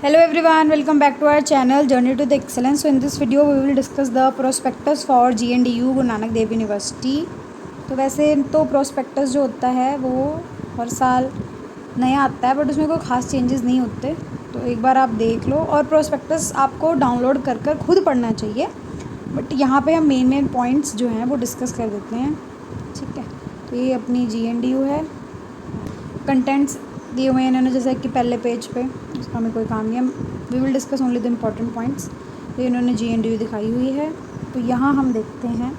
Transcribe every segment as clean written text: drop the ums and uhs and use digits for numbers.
Hello everyone, welcome back to our channel Journey to the Excellence. So in this video we will discuss the prospectus for GNDU Guru Nanak Dev University. तो वैसे तो prospectus जो होता है वो हर साल नया आता है, बट उसमें कोई ख़ास चेंजेस नहीं होते. तो एक बार आप देख लो, और prospectus आपको डाउनलोड कर खुद पढ़ना चाहिए. बट यहाँ पे हम मेन पॉइंट्स जो हैं वो डिस्कस कर देते हैं. ठीक है, तो ये अपनी GNDU है. कंटेंट्स दिए हुए हैं इन्होंने, जैसे कि पहले पेज पे, उसका हमें कोई काम नहीं है. We will discuss only the important points. ये इन्होंने GNDU दिखाई हुई है. तो यहाँ हम देखते हैं.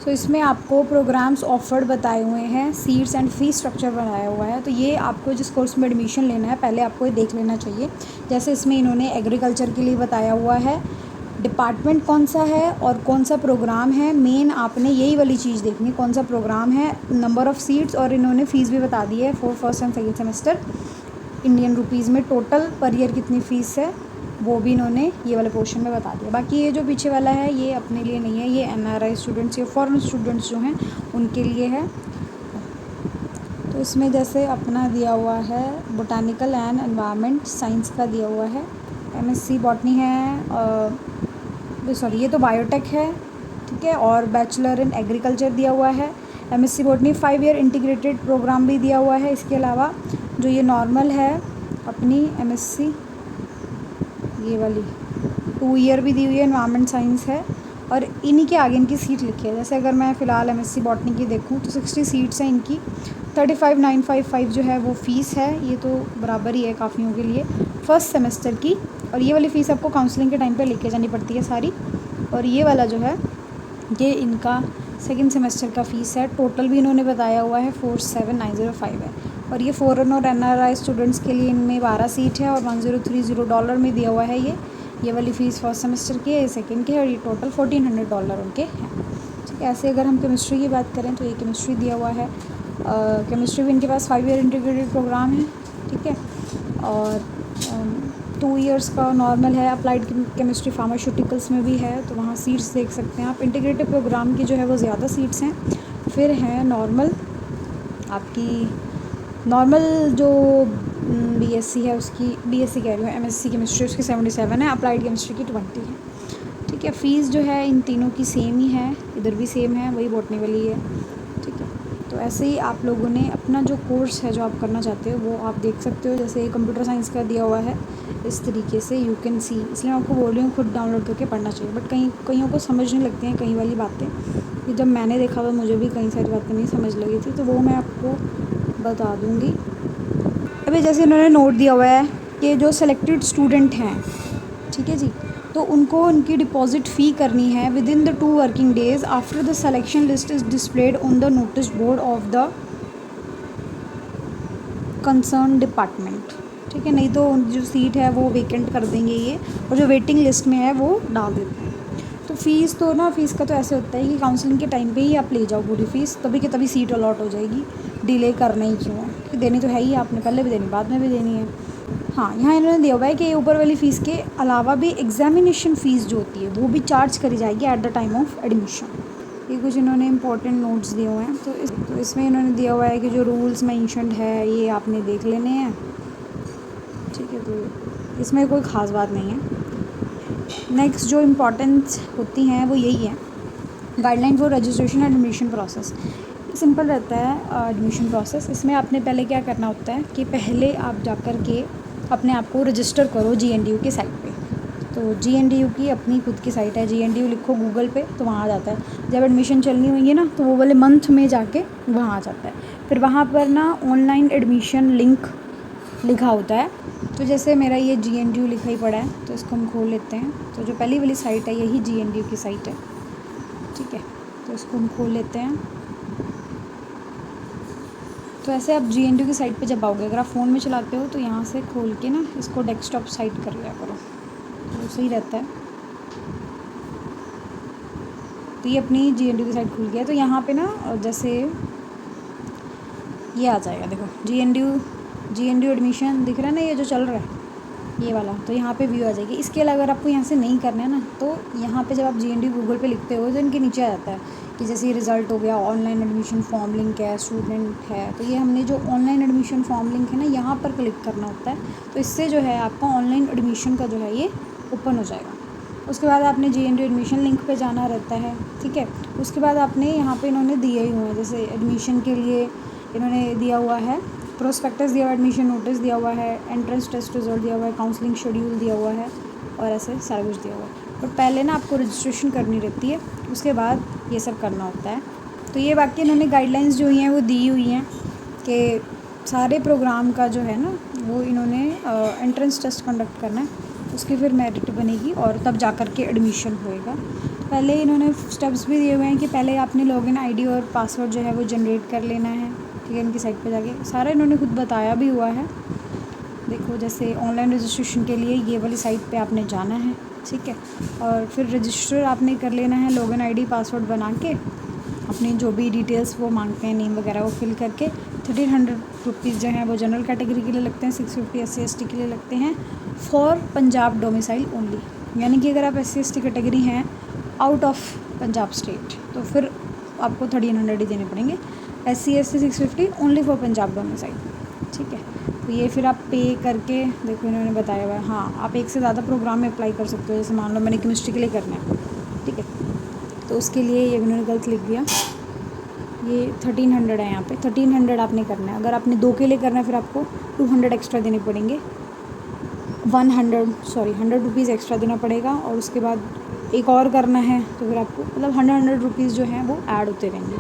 सो इसमें आपको प्रोग्राम्स ऑफर्ड बताए हुए हैं, सीट्स एंड फी स्ट्रक्चर बनाया हुआ है. तो ये आपको जिस कोर्स में एडमिशन लेना है पहले आपको ये देख लेना चाहिए. जैसे इसमें इन्होंने एग्रीकल्चर के लिए बताया हुआ है, डिपार्टमेंट कौन सा है और कौन सा प्रोग्राम है. मेन आपने यही वाली चीज़ देखनी, कौन सा प्रोग्राम है, नंबर ऑफ़ सीट्स, और इन्होंने फ़ीस भी बता दी है for first and second semester Indian rupees में. टोटल पर ईयर कितनी फ़ीस है वो भी इन्होंने ये वाले पोर्शन में बता दिया. बाकी ये जो पीछे वाला है ये अपने लिए नहीं है, ये NRI स्टूडेंट्स या फॉरेन स्टूडेंट्स जो हैं उनके लिए है. तो इसमें जैसे अपना दिया हुआ है बोटानिकल एंड एनवायरनमेंट साइंस का दिया हुआ है, MSc बॉटनी है, सॉरी ये तो बायोटेक है. ठीक है, और बैचलर इन एग्रीकल्चर दिया हुआ है. MSc botany 5 year integrated program भी दिया हुआ है. इसके अलावा जो ये नॉर्मल है अपनी MSc, ये वाली 2 ईयर भी दी हुई है, एनवायरनमेंट साइंस है. और इन्हीं के आगे इनकी सीट लिखी है. जैसे अगर मैं फ़िलहाल MSc बॉटनी की देखूँ तो 60 सीट्स हैं इनकी. 35,955 जो है वो फ़ीस है. ये तो बराबर ही है काफ़ियों के लिए फ़र्स्ट सेमेस्टर की. और ये वाली फ़ीस आपको काउंसलिंग के टाइम पे लेके जानी पड़ती है सारी. और ये वाला जो है ये इनका सेकंड सेमेस्टर का फ़ीस है. टोटल भी इन्होंने बताया हुआ है 47,905 है. और ये फॉरेन और NRI स्टूडेंट्स के लिए इनमें 12 सीट है और $1030 में दिया हुआ है. ये वाली फ़ीस फर्स्ट सेमेस्टर की है, ये सेकंड की है, और ये टोटल $1,400 उनके हैं. ठीक है, ऐसे अगर हम केमिस्ट्री की बात करें तो ये केमिस्ट्री दिया हुआ है. केमिस्ट्री भी इनके पास 5 ईयर इंटीग्रेटेड प्रोग्राम है. ठीक है, और 2 ईयर्स का नॉर्मल है. अप्लाइड केमिस्ट्री फार्मास्यूटिकल्स में भी है, तो वहाँ सीट्स देख सकते हैं आप. इंटीग्रेटेड प्रोग्राम की जो है वो ज़्यादा सीट्स हैं. फिर है नॉर्मल, आपकी नॉर्मल जो BSc है उसकी, BSc कह रही हूँ, MSc केमिस्ट्री उसकी 77 है. अप्लाइड केमिस्ट्री की 20 है. ठीक है, फ़ीस जो है इन तीनों की सेम ही है, इधर भी सेम है, वही बॉटनी वाली है. ठीक है, तो ऐसे ही आप लोगों ने अपना जो कोर्स है जो आप करना चाहते हो वो आप देख सकते हो. जैसे कंप्यूटर साइंस का दिया हुआ है इस तरीके से, यू कैन सी. इसलिए मैं आपको बोल रही हूँ खुद डाउनलोड करके पढ़ना चाहिए. बट कईयों को समझ नहीं लगती हैं कई वाली बातें. कि जब मैंने देखा तो मुझे भी कई सारी बातें नहीं समझ लगी थी, तो वो मैं आपको बता दूँगी. अभी जैसे इन्होंने नोट दिया हुआ है कि जो सेलेक्टेड स्टूडेंट हैं, ठीक है जी, तो उनको उनकी डिपॉजिट फ़ी करनी है within the 2 working days after the selection list is displayed on the notice board of the concern department. ठीक है, नहीं तो जो सीट है वो वेकेंट कर देंगे ये, और जो वेटिंग लिस्ट में है वो डाल देते हैं. तो फ़ीस तो ना, फ़ीस का तो ऐसे होता है कि काउंसलिंग के टाइम पे ही आप ले जाओ पूरी फ़ीस, तभी के तभी सीट अलॉट हो जाएगी. डिले करना ही क्यों है, कि देनी तो है ही, आपने पहले भी देनी, बाद में भी देनी है. हाँ, यहाँ इन्होंने दिया हुआ है कि ऊपर वाली फ़ीस के अलावा भी एग्ज़ामिनेशन फ़ीस जो होती है वो भी चार्ज करी जाएगी at the time of admission. ये कुछ इन्होंने इंपॉर्टेंट नोट्स दिए हुए हैं. तो इसमें इन्होंने दिया हुआ है कि जो रूल्स मैंशनड है ये आपने देख लेने हैं. ठीक है, तो इसमें कोई ख़ास बात नहीं है. नेक्स्ट जो इम्पॉर्टेंस होती हैं वो यही है, guideline for registration and admission process. Simple रहता है एडमिशन प्रोसेस. इसमें आपने पहले क्या करना होता है कि पहले आप जाकर के अपने आप को रजिस्टर करो GNDU की साइट पे. तो GNDU की अपनी खुद की साइट है, GNDU लिखो गूगल पे तो वहाँ आ जाता है. जब एडमिशन चलनी होंगी ना तो वो वाले मंथ में जाके वहाँ आ जाता है. फिर वहाँ पर ना ऑनलाइन एडमिशन लिंक लिखा होता है. तो जैसे मेरा ये GNDU लिखा ही पड़ा है, तो इसको हम खोल लेते हैं. तो जो पहली वाली साइट है यही GNDU की साइट है. ठीक है, तो इसको हम खोल लेते हैं. तो ऐसे आप GNDU की साइट पे जब आओगे, अगर आप फ़ोन में चलाते हो तो यहाँ से खोल के ना इसको डेस्कटॉप साइट कर लिया करो, तो सही रहता है. तो ये अपनी GNDU की साइट खुल गया. तो यहाँ पे ना जैसे ये आ जाएगा, देखो GNDU एडमिशन दिख रहा है ना, ये जो चल रहा है ये वाला, तो यहाँ पे व्यू आ जाएगी। इसके अलावा अगर आपको यहाँ से नहीं करना है ना, तो यहाँ पे जब आप GNDU गूगल पे लिखते हो तो इनके नीचे आ जाता है कि जैसे ये रिज़ल्ट हो गया, ऑनलाइन एडमिशन फॉर्म लिंक है, स्टूडेंट है, तो ये हमने जो ऑनलाइन एडमिशन फॉर्म लिंक है ना, यहाँ पर क्लिक करना होता है। तो इससे जो है आपका ऑनलाइन एडमिशन का जो है ये ओपन हो जाएगा। उसके बाद आपने GNDU एडमिशन लिंक पे जाना रहता है, ठीक है। उसके बाद आपने यहाँ पे इन्होंने दिए ही हुए हैं, जैसे एडमिशन के लिए इन्होंने दिया हुआ है प्रोस्पेक्टस दिया हुआ है, एडमिशन नोटिस दिया हुआ है, एंट्रेंस टेस्ट रिजल्ट दिया हुआ है, काउंसलिंग शेड्यूल दिया हुआ है और ऐसे सारा कुछ दिया हुआ है। बट पहले ना आपको रजिस्ट्रेशन करनी रहती है, उसके बाद ये सब करना होता है। तो ये बाकी इन्होंने गाइडलाइंस जो हुई हैं वो दी हुई हैं कि सारे प्रोग्राम का जो है ना वो इन्होंने एंट्रेंस टेस्ट कंडक्ट करना है, उसकी फिर मेरिट बनेगी और तब जा कर के एडमिशन होएगा। पहले इन्होंने स्टेप्स भी दिए हुए हैं कि पहले आपने लॉगिन आईडी और पासवर्ड जो है वो जनरेट कर लेना है, ठीक है। इनकी साइट पे जाके सारा इन्होंने खुद बताया भी हुआ है। देखो जैसे ऑनलाइन रजिस्ट्रेशन के लिए ये वाली साइट पे आपने जाना है, ठीक है, और फिर रजिस्टर आपने कर लेना है लॉगिन आईडी पासवर्ड बना के, अपनी जो भी डिटेल्स वो मांगते हैं नेम वगैरह वो फिल करके। 1300 रुपीज़ जो है वो जनरल कैटेगरी के लिए लगते हैं, 650 SC/ST के लिए लगते हैं फॉर पंजाब डोमिसाइल ओनली। यानी कि अगर आप SC/ST कैटेगरी हैं आउट ऑफ पंजाब स्टेट तो फिर आपको 1300 ही देने पड़ेंगे। SC/ST 650 only for Punjab domicile, ठीक है। तो ये फिर आप पे करके, देखो इन्होंने बताया हुआ है, हाँ आप एक से ज़्यादा प्रोग्राम में अप्लाई कर सकते हो। जैसे मान लो मैंने केमिस्ट्री के लिए करना है, ठीक है, तो उसके लिए ये इन्होंने गलत लिख दिया, ये 1300 है यहाँ पे, 1300 आपने करना है। अगर आपने 2 के लिए करना है फिर आपको 200 एक्स्ट्रा देने पड़ेंगे, 100 रुपीज़ एक्स्ट्रा देना पड़ेगा। और उसके बाद एक और करना है तो फिर आपको मतलब 100 रुपीज़ जो हैं वो ऐड होते रहेंगे,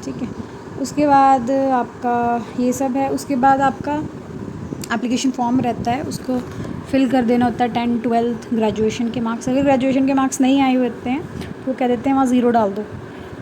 ठीक है। उसके बाद आपका ये सब है। उसके बाद आपका एप्लीकेशन फॉर्म रहता है, उसको फिल कर देना होता है 10th 12th ग्रेजुएशन के मार्क्स। अगर ग्रेजुएशन के मार्क्स नहीं आए हुए होते हैं तो वो कह देते हैं वहाँ 0 डाल दो।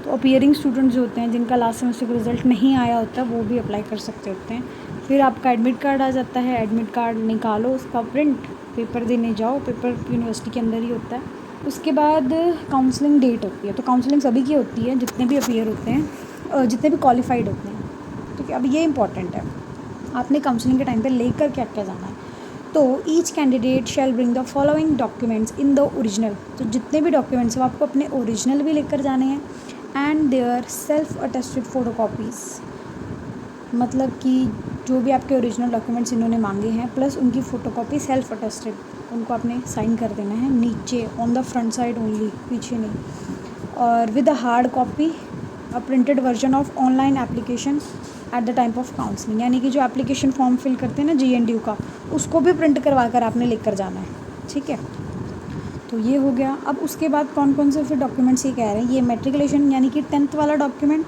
तो अपीयरिंग स्टूडेंट्स जो होते हैं जिनका लास्ट सेमेस्टर का रिज़ल्ट नहीं आया होता वो भी अप्लाई कर सकते होते हैं। फिर आपका एडमिट कार्ड आ जाता है, एडमिट कार्ड निकालो, उसका प्रिंट, पेपर देने जाओ, पेपर यूनिवर्सिटी के अंदर ही होता है। उसके बाद काउंसलिंग डेट होती है, तो काउंसलिंग सभी की होती है जितने भी अपीयर होते हैं, जितने भी क्वालिफाइड होते हैं, ठीक है। अब ये इंपॉर्टेंट है, आपने काउंसलिंग के टाइम पे लेकर क्या क्या जाना है। तो each candidate shell bring the following documents in the original, तो जितने भी डॉक्यूमेंट्स हैं वो आपको अपने ओरिजिनल भी लेकर जाने हैं एंड देयर सेल्फ अटेस्टेड फ़ोटोकॉपीज़, मतलब कि जो भी आपके ओरिजिनल डॉक्यूमेंट्स इन्होंने मांगे हैं प्लस उनकी फ़ोटोकॉपी सेल्फ अटेस्टेड, उनको आपने साइन कर देना है नीचे on the front side only, पीछे नहीं। और with a hard copy a printed version of online application at the time of counselling, यानी कि जो एप्लीकेशन फॉर्म फिल करते हैं ना GNDU का, उसको भी प्रिंट करवा कर आपने लेकर जाना है, ठीक है। तो ये हो गया। अब उसके बाद कौन कौन से फिर डॉक्यूमेंट्स ये कह रहे हैं, ये मेट्रिकुलेशन यानी कि 10th वाला डॉक्यूमेंट,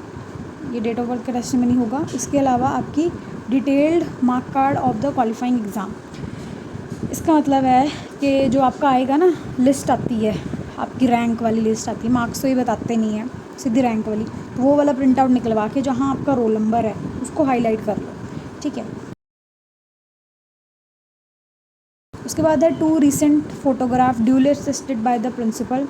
ये डेट ऑफ बर्थ का टेस्टिमनी होगा। इसके अलावा आपकी detailed mark card of the qualifying exam, इसका मतलब है कि जो आपका आएगा ना लिस्ट आती है, आपकी रैंक वाली लिस्ट आती है, मार्क्स तो ये बताते नहीं है, सीधी रैंक वाली, तो वो वाला प्रिंट आउट निकलवा के जहाँ आपका रोल नंबर है उसको हाईलाइट कर लो, ठीक है। उसके बाद है 2 recent photograph duly assisted by the principal,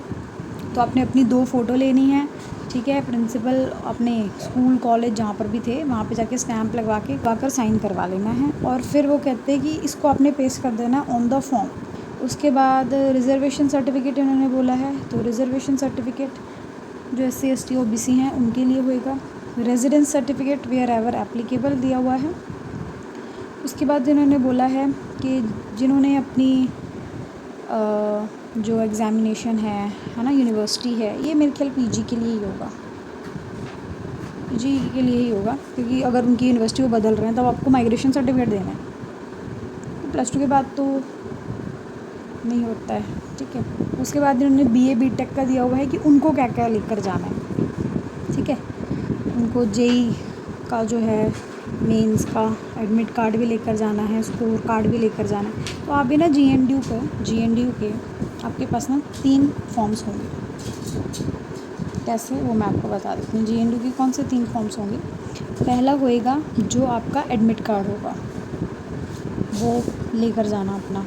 तो आपने अपनी 2 फ़ोटो लेनी है, ठीक है। प्रिंसिपल अपने स्कूल कॉलेज जहाँ पर भी थे वहाँ पे जाके स्टैंप लगवा कर साइन करवा लेना है। और फिर वो कहते हैं कि इसको आपने पेस्ट कर देना ऑन द फॉर्म। उसके बाद रिज़र्वेशन सर्टिफिकेट इन्होंने बोला है, तो रिज़र्वेशन सर्टिफिकेट जो SC/ST OBC हैं उनके लिए होएगा। Residence certificate wherever applicable दिया हुआ है। उसके बाद इन्होंने बोला है कि जिन्होंने अपनी जो एग्ज़ामिनेशन है ना यूनिवर्सिटी है, ये मेरे ख्याल PG के लिए ही होगा, PG के लिए ही होगा, क्योंकि अगर उनकी यूनिवर्सिटी वो बदल रहे हैं तब आपको माइग्रेशन सर्टिफिकेट देना है, तो +2 के बाद तो नहीं होता है, ठीक है। उसके बाद इन्होंने BA BTech का दिया हुआ है कि उनको क्या क्या लेकर जाना है, ठीक है। उनको JEE का जो है मेंस का एडमिट कार्ड भी लेकर जाना है, स्कोर कार्ड भी लेकर जाना है। तो आप भी ना GNDU के आपके पास ना 3 फॉर्म्स होंगे, कैसे वो मैं आपको बता देती हूँ। GNDU के कौन से 3 फॉर्म्स होंगे। पहला होएगा जो आपका एडमिट कार्ड होगा वो लेकर जाना अपना।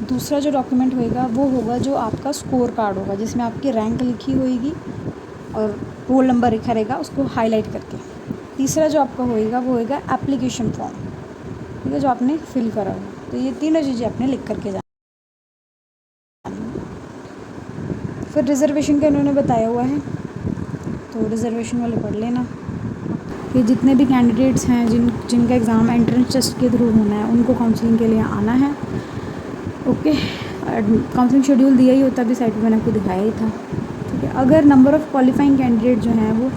दूसरा जो डॉक्यूमेंट होएगा वो होगा जो आपका स्कोर कार्ड होगा, जिसमें आपकी रैंक लिखी होएगी और रोल नंबर लिखा रहेगा उसको हाईलाइट करके। तीसरा जो आपका होएगा वो होएगा एप्लीकेशन फॉर्म, ठीक है, जो आपने फिल करा होगा। तो ये तीनों चीज़ें आपने लिख करके जाना। फिर रिज़र्वेशन का इन्होंने बताया हुआ है, तो रिज़र्वेशन वाले पढ़ लेना कि जितने भी कैंडिडेट्स हैं जिनका एग्ज़ाम एंट्रेंस टेस्ट के थ्रू होना है उनको काउंसलिंग के लिए आना है। ओके, काउंसलिंग शेड्यूल दिया ही होता, अभी साइट पे मैंने आपको दिखाया ही था। ठीक है, अगर नंबर ऑफ़ क्वालिफाइंग कैंडिडेट जो हैं वो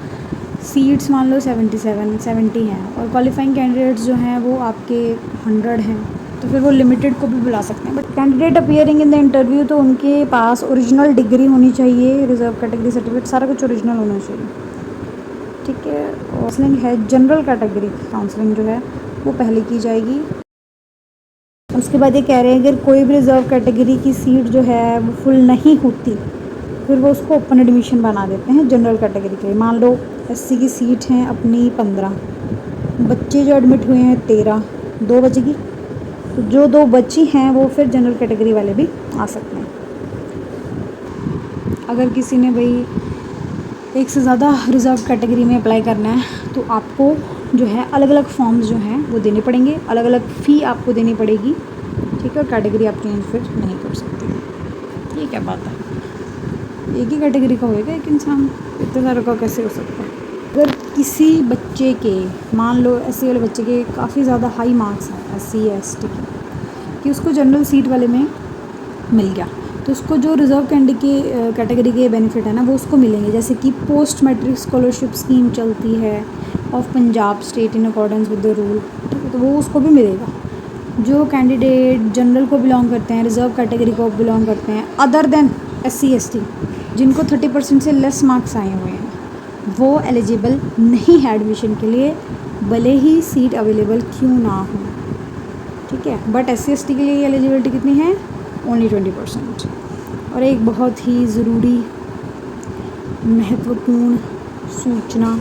सीट्स मान लो 70 हैं और क्वालिफाइंग कैंडिडेट्स जो हैं वो आपके 100 हैं, तो फिर वो लिमिटेड को भी बुला सकते हैं। But candidate appearing in the interview, तो उनके पास ओरिजिनल डिग्री होनी चाहिए, रिजर्व कैटेगरी सर्टिफिकेट, सारा कुछ ओरिजिनल होना चाहिए। ठीक है, काउंसलिंग है जनरल कैटेगरी काउंसलिंग जो है वो पहले की जाएगी। उसके बाद ये कह रहे हैं अगर कोई भी रिज़र्व कैटेगरी की सीट जो है वो फुल नहीं होती, फिर वो उसको ओपन एडमिशन बना देते हैं जनरल कैटेगरी के लिए। मान लो एससी की सीट हैं अपनी 15, बच्चे जो एडमिट हुए हैं 13, 2 बचेगी, तो जो 2 बची हैं वो फिर जनरल कैटेगरी वाले भी आ सकते हैं। अगर किसी ने भाई एक से ज़्यादा रिज़र्व कैटेगरी में अप्लाई करना है तो आपको जो है अलग अलग फॉर्म्स जो हैं वो देने पड़ेंगे, अलग अलग फ़ी आपको देनी पड़ेगी। ठीक है, और कैटेगरी आप चेंज फिर नहीं कर सकते। ये क्या बात है, एक ही कैटेगरी का होएगा एक इंसान, इतने सारे का कैसे हो सकता है। अगर किसी बच्चे के, मान लो एससी वाले बच्चे के काफ़ी ज़्यादा हाई मार्क्स हैं एससी या एसटी के, कि उसको जनरल सीट वाले में मिल गया, तो उसको जो रिज़र्व कैटेगरी के बेनिफिट है ना वो उसको मिलेंगे। जैसे कि पोस्ट मैट्रिक स्कॉलरशिप स्कीम चलती है of Punjab state in accordance with the rule, ठीक है, तो वो उसको भी मिलेगा। जो कैंडिडेट जनरल को बिलोंग करते हैं, रिज़र्व कैटेगरी को बिलोंग करते हैं, अदर देन एससी एसटी, जिनको 30% से लेस मार्क्स आए हुए हैं, वो एलिजिबल नहीं है एडमिशन के लिए, भले ही सीट अवेलेबल क्यों ना हो। ठीक है, बट एससी एसटी के लिए एलिजिबिलिटी कितनी है, ओनली 20%। और एक बहुत ही ज़रूरी महत्वपूर्ण सूचना,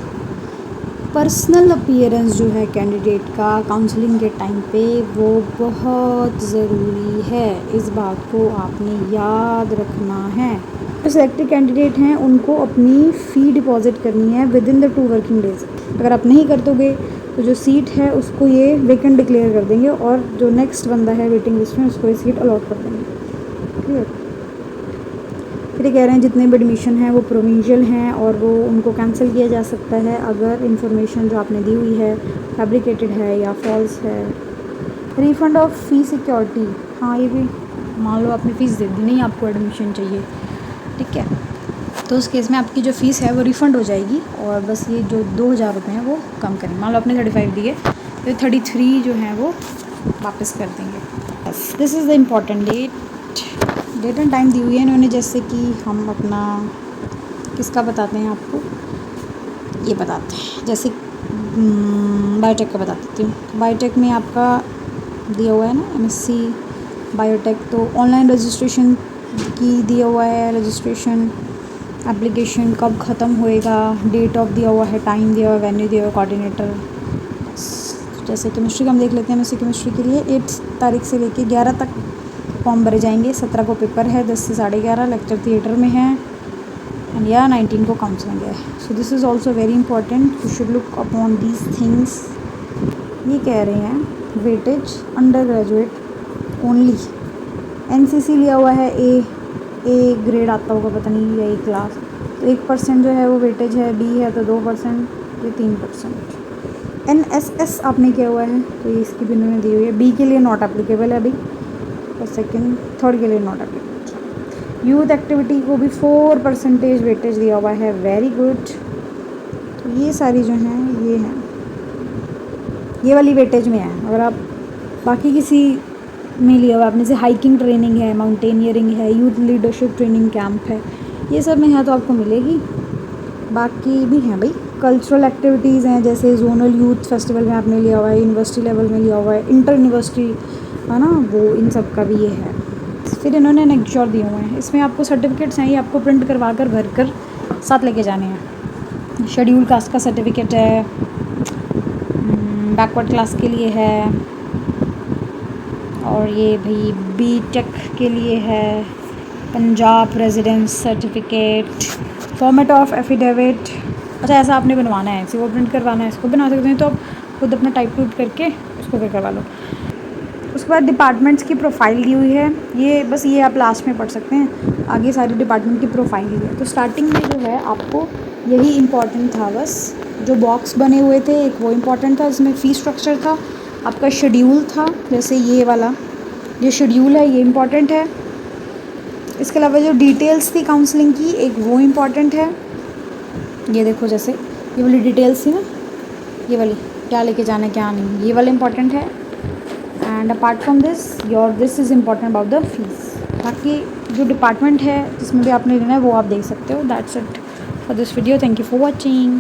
पर्सनल अपीयरेंस जो है कैंडिडेट का काउंसलिंग के टाइम पे वो बहुत ज़रूरी है। इस बात को आपने याद रखना है। जो सिलेक्टेड कैंडिडेट हैं उनको अपनी फ़ी डिपॉज़िट करनी है with in the 2 working days. अगर आप नहीं कर दोगे तो जो सीट है उसको ये वेकेंट डिक्लेयर कर देंगे और जो नेक्स्ट बंदा है वेटिंग लिस्ट में उसको ये सीट अलॉट कर देंगे। क्लियर। फिर ये कह रहे हैं जितने भी एडमिशन हैं वो प्रोविंशियल हैं और वो उनको कैंसिल किया जा सकता है अगर इन्फॉर्मेशन जो आपने दी हुई है फैब्रिकेटेड है या फॉल्स है। रिफ़ंड ऑफ फ़ी सिक्योरिटी, हाँ ये भी मान लो आपने फ़ीस दे दी, नहीं आपको एडमिशन चाहिए, ठीक है, तो उस केस में आपकी जो फ़ीस है वो रिफ़ंड हो जाएगी और बस ये जो 2000 रुपये हैं वो कम करेंगे। मान लो आपने 35 दिए तो 33 जो हैं वो वापस कर देंगे। बस this is the important date and time दी हुई है इन्होंने। जैसे कि हम अपना किसका बताते हैं आपको, ये बताते हैं, जैसे बायोटेक का बता देती हूँ। बायोटेक में आपका दिया हुआ है ना एमएससी बायोटेक, तो ऑनलाइन रजिस्ट्रेशन की दिया हुआ है, रजिस्ट्रेशन एप्लीकेशन कब ख़त्म होएगा, डेट ऑफ दिया हुआ है, टाइम दिया हुआ है, वेन्यू दिया हुआ है, कोऑर्डिनेटर। जैसे केमिस्ट्री का हम देख लेते हैं, एमएससी केमिस्ट्री के लिए 8 तारीख से लेके 11 तक फॉर्म भरे जाएंगे। 17 को पेपर है, 10 से 11:30 लेक्चर थिएटर में है एंड या 19 को काउंसलिंग है। So this is also very important, you should look upon these things. ये कह रहे हैं weightage under graduate only, NCC लिया हुआ है, ए ग्रेड आता होगा पता नहीं, या ए क्लास, तो 1% जो है वो वेटेज है, बी है तो 2%, ये 3%। एनएसएस आपने किया हुआ है तो ये इसकी भी इन्होंने दी हुई है, बी के लिए नॉट एप्लीकेबल है अभी, और सेकंड थर्ड के लिए नॉट एप्लीकेबल। यूथ एक्टिविटी को भी 4% वेटेज दिया हुआ है, वेरी गुड। तो ये सारी जो हैं ये हैं, ये वाली वेटेज में है। अगर आप बाकी किसी में लिया हुआ आपने से हाइकिंग ट्रेनिंग है, माउंटेनियरिंग है, यूथ लीडरशिप ट्रेनिंग कैंप है, ये सब में है तो आपको मिलेगी। बाकी भी हैं भाई, कल्चरल एक्टिविटीज़ हैं, जैसे जोनल यूथ फेस्टिवल में आपने लिया हुआ है, यूनिवर्सिटी लेवल में लिया हुआ है, इंटर यूनिवर्सिटी है ना, वो इन सब का भी ये है। फिर इन्होंने नेक्चर दिए हुए हैं, इसमें आपको सर्टिफिकेट्स हैं, ये आपको प्रिंट करवा कर भर कर साथ लेके जाने हैं। शेड्यूल कास्ट का सर्टिफिकेट है, बैकवर्ड क्लास के लिए है, और ये भाई बीटेक के लिए है, Punjab residence certificate, format of affidavit. अच्छा ऐसा आपने बनवाना है, इसी को प्रिंट करवाना है, इसको बना सकते हैं तो आप खुद अपना टाइप करके उसको फिर करवा लो। उसके बाद डिपार्टमेंट्स की प्रोफाइल दी हुई है, ये आप लास्ट में पढ़ सकते हैं, आगे सारे डिपार्टमेंट की प्रोफाइल दी है। तो स्टार्टिंग में जो है आपको यही इम्पॉर्टेंट था, बस जो बॉक्स बने हुए थे एक वो इम्पॉर्टेंट था, इसमें फ़ी स्ट्रक्चर था, आपका शेड्यूल था, जैसे ये वाला ये शेड्यूल है, ये इम्पॉर्टेंट है। इसके अलावा जो डिटेल्स थी काउंसलिंग की, एक वो इम्पॉर्टेंट है। ये देखो जैसे ये वाली डिटेल्स थी ना, ये वाली क्या लेके जाना है क्या नहीं, ये वाला इम्पॉर्टेंट है। And apart from this is important about the fees. बाकी जो डिपार्टमेंट है जिसमें भी आपने लेना है वो आप देख सकते हो। That's it for this video, thank you for watching.